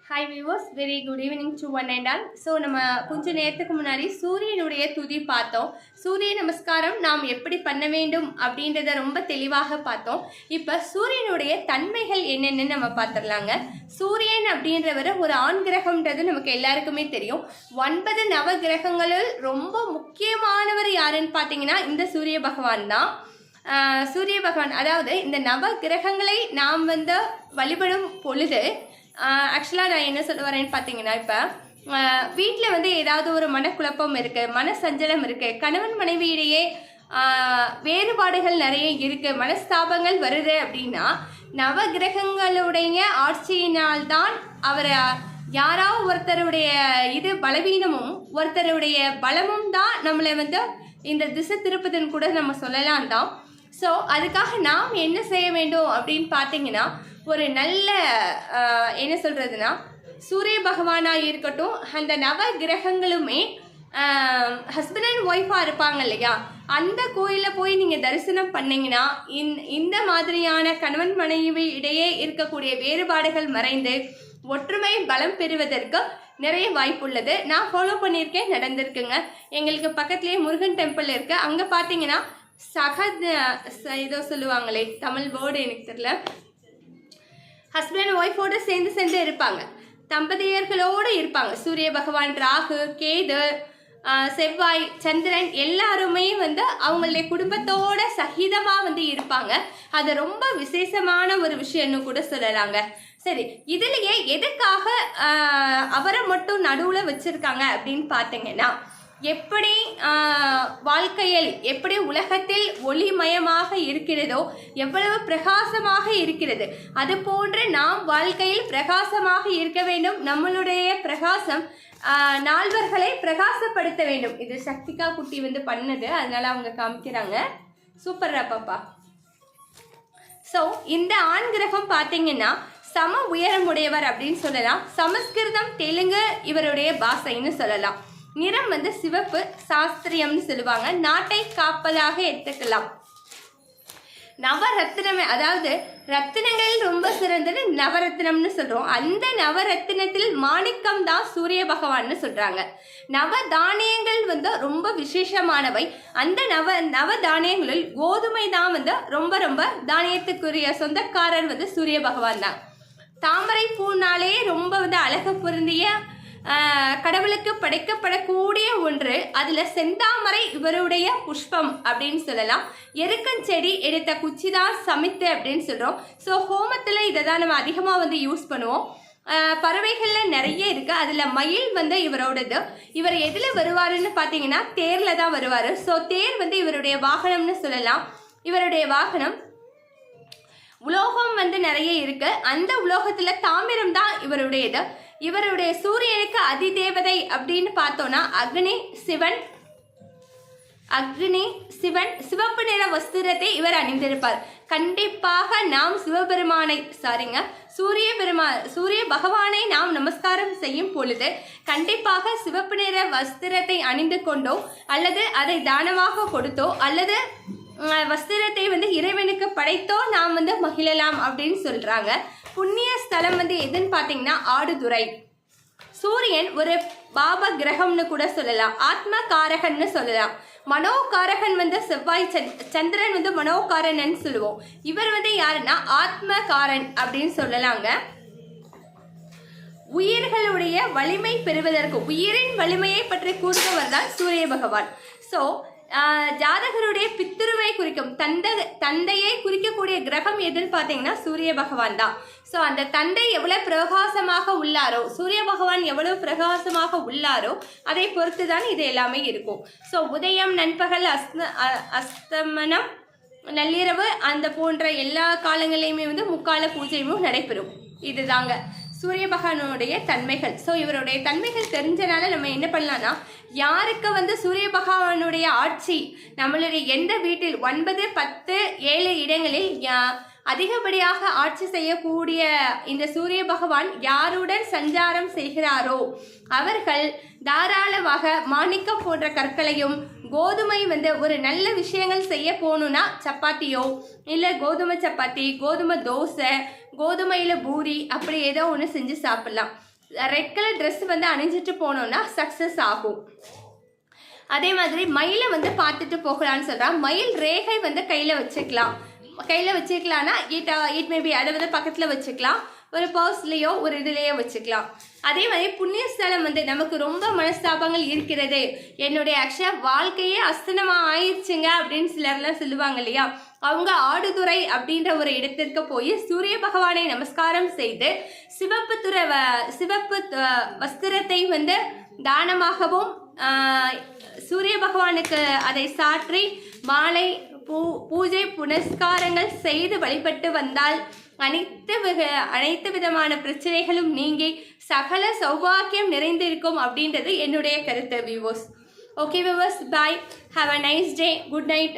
Hi viewers, very good evening to one and all. So நம்ம கொஞ்ச நேரத்துக்கு முன்னாடி சூரியனுடைய துதி பார்த்தோம். சூரிய நமஸ்காரம் நாம் எப்படி பண்ண வேண்டும் அப்படின்றத ரொம்ப தெளிவாக பார்த்தோம். இப்போ சூரியனுடைய தன்மைகள் என்னென்னு நம்ம பார்த்துடலாங்க. சூரியன் அப்படின்றவர் ஒரு ஆண் கிரகம்ன்றது நமக்கு எல்லாருக்குமே தெரியும். 9 நவ கிரகங்களில் ரொம்ப முக்கியமானவர் யாருன்னு பார்த்தீங்கன்னா இந்த சூரிய பகவான் தான். சூரிய பகவான், அதாவது இந்த நவ கிரகங்களை நாம் வழிபடும் பொழுது ஆக்சுவலாக நான் என்ன சொல்ல வரேன்னு பார்த்தீங்கன்னா, இப்போ வீட்டில் ஏதாவது ஒரு மனக்குழப்பம் இருக்குது, மனசஞ்சலம் இருக்குது, கணவன் மனைவியிடையே வேறுபாடுகள் நிறைய இருக்குது, மனஸ்தாபங்கள் வருது அப்படின்னா நவ கிரகங்களுடைய ஆட்சியினால்தான் அவர் யாராவது ஒருத்தருடைய இது பலவீனமும் ஒருத்தருடைய பலமும் தான் நம்மளை இந்த திசை திருப்பதுன்னு கூட நம்ம சொல்லலாம் தான். ஸோ அதுக்காக நாம் என்ன செய்ய வேண்டும் அப்படின்னு பார்த்தீங்கன்னா, ஒரு நல்ல என்ன சொல்கிறதுனா, சூரிய பகவானாக இருக்கட்டும், அந்த நவ கிரகங்களுமே ஹஸ்பண்ட் அண்ட் ஒய்ஃபாக இருப்பாங்க இல்லையா, அந்த கோயிலில் போய் நீங்கள் தரிசனம் பண்ணிங்கன்னா இந்த மாதிரியான கணவன் மனைவி இடையே இருக்கக்கூடிய வேறுபாடுகள் மறைந்து ஒற்றுமை பலம் பெறுவதற்கு நிறைய வாய்ப்பு உள்ளது. நான் ஃபாலோ பண்ணியிருக்கேன், நடந்திருக்குங்க. எங்களுக்கு பக்கத்துலேயே முருகன் டெம்பிள் இருக்குது. அங்கே பார்த்தீங்கன்னா ஏதோ சொல்லுவாங்களே, தமிழ் வேர்டு எனக்கு தெரியல, ஹஸ்பண்ட் அண்ட் ஒய்ஃபோடு சேர்ந்து இருப்பாங்க, தம்பதியர்களோடு இருப்பாங்க. சூரிய பகவான், ராகு, கேது, செவ்வாய், சந்திரன் எல்லாருமே அவங்களுடைய குடும்பத்தோட சகிதமாக இருப்பாங்க. அது ரொம்ப விசேஷமான ஒரு விஷயம்னு கூட சொல்லலாங்க. சரி, இதுலயே எதுக்காக அவரை மட்டும் நடுவில் வச்சிருக்காங்க அப்படின்னு பார்த்தீங்கன்னா, எப்படி வாழ்க்கையில் எப்படி உலகத்தில் ஒளிமயமாக இருக்கிறதோ, எவ்வளவு பிரகாசமாக இருக்கிறது, அது போன்று நாம் வாழ்க்கையில் பிரகாசமாக இருக்க வேண்டும். நம்மளுடைய பிரகாசம் நால்வர்களை பிரகாசப்படுத்த வேண்டும். இது சக்திகா குட்டி பண்ணது, அதனால அவங்க காமிக்கிறாங்க. சூப்பரா பாப்பா. ஸோ இந்த ஆண் கிரகம் பார்த்தீங்கன்னா சம உயரமுடையவர் அப்படின்னு சொல்லலாம். சமஸ்கிருதம், தெலுங்கு இவருடைய பாஷைன்னு சொல்லலாம். நிறம் சிவப்பு, சாஸ்திரியம்னு சொல்லுவாங்க. நாட்டை காப்பதாக எடுத்துக்கலாம். நவரத்தினமே, அதாவது ரத்தினங்கள் ரொம்ப சிறந்தது நவரத்தினம்னு சொல்றோம். அந்த நவரத்தினத்தில் மாணிக்கம் தான் சூரிய பகவான்னு சொல்றாங்க. நவ தானியங்கள் ரொம்ப விசேஷமானவை. அந்த நவ தானியங்களில் கோதுமை தான் ரொம்ப ரொம்ப தானியத்துக்குரிய சொந்தக்காரர் சூரிய பகவான் தான். தாமரை பூனாலே ரொம்ப அழகு பொருந்திய கடவுளுக்கு படைக்கப்படக்கூடிய ஒன்று. அதுல செந்தாமரை இவருடைய புஷ்பம் அப்படின்னு சொல்லலாம். எருக்கஞ்செடி எடுத்த குச்சி தான் சமித்து அப்படின்னு சொல்றோம். ஸோ ஹோமத்துல இதை தான் நம்ம அதிகமா யூஸ் பண்ணுவோம். பறவைகள்ல நிறைய இருக்கு. அதுல மயில் இவரோடது. இவர் எதுல வருவாருன்னு பாத்தீங்கன்னா தேர்ல தான் வருவாரு. ஸோ தேர் இவருடைய வாகனம்னு சொல்லலாம். இவருடைய வாகனம் உலோகம் நிறைய இருக்கு. அந்த உலோகத்துல தாமிரம் தான் இவருடையது. இவருடைய சூரியனுக்கு அதிதேவதை அப்படின்னு பார்த்தோம்னா அக்னி சிவன். சிவப்பு நிற வஸ்திரத்தை இவர் அணிந்திருப்பார். கண்டிப்பாக நாம் சூரிய பகவானை நாம் நமஸ்காரம் செய்யும் பொழுது கண்டிப்பாக சிவப்பு நிற வஸ்திரத்தை அணிந்து கொண்டோ அல்லது அதை தானமாக கொடுத்தோ அல்லது வஸ்திரத்தை இறைவனுக்கு படைத்தோ நாம் மகிழலாம் அப்படின்னு சொல்றாங்க. புண்ணிய ஸ்தலம் எதுன்னு பார்த்தீங்கன்னா ஆடுதுறை. சூரியன் ஒரு பாப கிரகம்னு கூட சொல்லலாம். ஆத்ம காரகன்னு சொல்லலாம். மனோகாரகன் செவ்வாய், சந்திரன் மனோகாரன் சொல்லுவோம். இவர் யாருன்னா ஆத்மகாரன் அப்படின்னு சொல்லலாங்க. உயிர்களுடைய வலிமை பெறுவதற்கு, உயிரின் வலிமையை பற்றி கூறுபவர் தான் சூரிய பகவான். ஸோ ஜாதகருடைய பித்திருவை குறிக்கும் தந்தையை குறிக்கக்கூடிய கிரகம் எதுன்னு பார்த்தீங்கன்னா சூரிய பகவான் தான். ஸோ அந்த தந்தை எவ்வளவு பிரகாசமாக உள்ளாரோ, சூரிய பகவான் எவ்வளவு பிரகாசமாக உள்ளாரோ அதை பொறுத்து தான் இது எல்லாமே இருக்கும். ஸோ உதயம், நண்பகல், அஸ்தமனம், நள்ளிரவு அந்த போன்ற எல்லா காலங்களையுமே முக்கால பூஜையும் நடைபெறும். இதுதாங்க சூரிய பகவானுடைய தன்மைகள். ஸோ இவருடைய தன்மைகள் தெரிஞ்சனால நம்ம என்ன பண்ணலாம்னா, யாருக்கு சூரிய பகவானுடைய ஆட்சி நம்மளுடைய எந்த வீட்டில் 9, 10, 7 இடங்களில் அதிகப்படியாக ஆட்சி செய்யக்கூடிய இந்த சூரிய பகவான் யாருடன் சஞ்சாரம் செய்கிறாரோ அவர்கள் தாராளமாக மாணிக்கம் போன்ற கற்களையும் கோதுமை ஒரு நல்ல விஷயங்கள் செய்ய போகணுன்னா சப்பாத்தியோ இல்லை கோதுமை சப்பாத்தி, கோதுமை தோசை, கோதுமையில் பூரி அப்படி ஏதோ ஒன்று செஞ்சு சாப்பிட்லாம். ரெட் கலர் ட்ரெஸ் வந்து அணிஞ்சிட்டு போனோம்னா சக்ஸஸ் ஆகும். அதே மாதிரி மயிலை வந்து பார்த்துட்டு போகலான்னு சொல்கிறான். மயில் ரேகை வந்து கையில் வச்சுக்கலாம்னா இட் மேபி அதை வந்து பக்கத்தில் வச்சுக்கலாம், ஒரு பர்ஸ்லேயோ ஒரு இதுலேயோ வச்சுக்கலாம். அதே மாதிரி புண்ணியஸ்தலம் வந்து நமக்கு ரொம்ப மனஸ்தாபங்கள் இருக்கிறது, என்னுடைய ஆக்சுவலாக வாழ்க்கையே அஸ்தனமாக ஆயிடுச்சுங்க அப்படின்னு சிலர்லாம் சொல்லுவாங்க இல்லையா, அவங்க ஆடுதுறை அப்படின்ற ஒரு இடத்திற்கு போய் சூரிய பகவானை நமஸ்காரம் செய்து சிவப்பு வஸ்திரத்தை வந்து தானமாகவும் சூரிய பகவானுக்கு அதை சாற்றி மாலை பூஜை புனஸ்காரங்கள் செய்து வழிபட்டு வந்தால் அனைத்து விதமான பிரச்சனைகளும் நீங்கி சகல சௌபாக்கியம் நிறைந்திருக்கும் அப்படின்றது என்னுடைய கருத்து viewers. Okay viewers, bye, have a nice day, good night.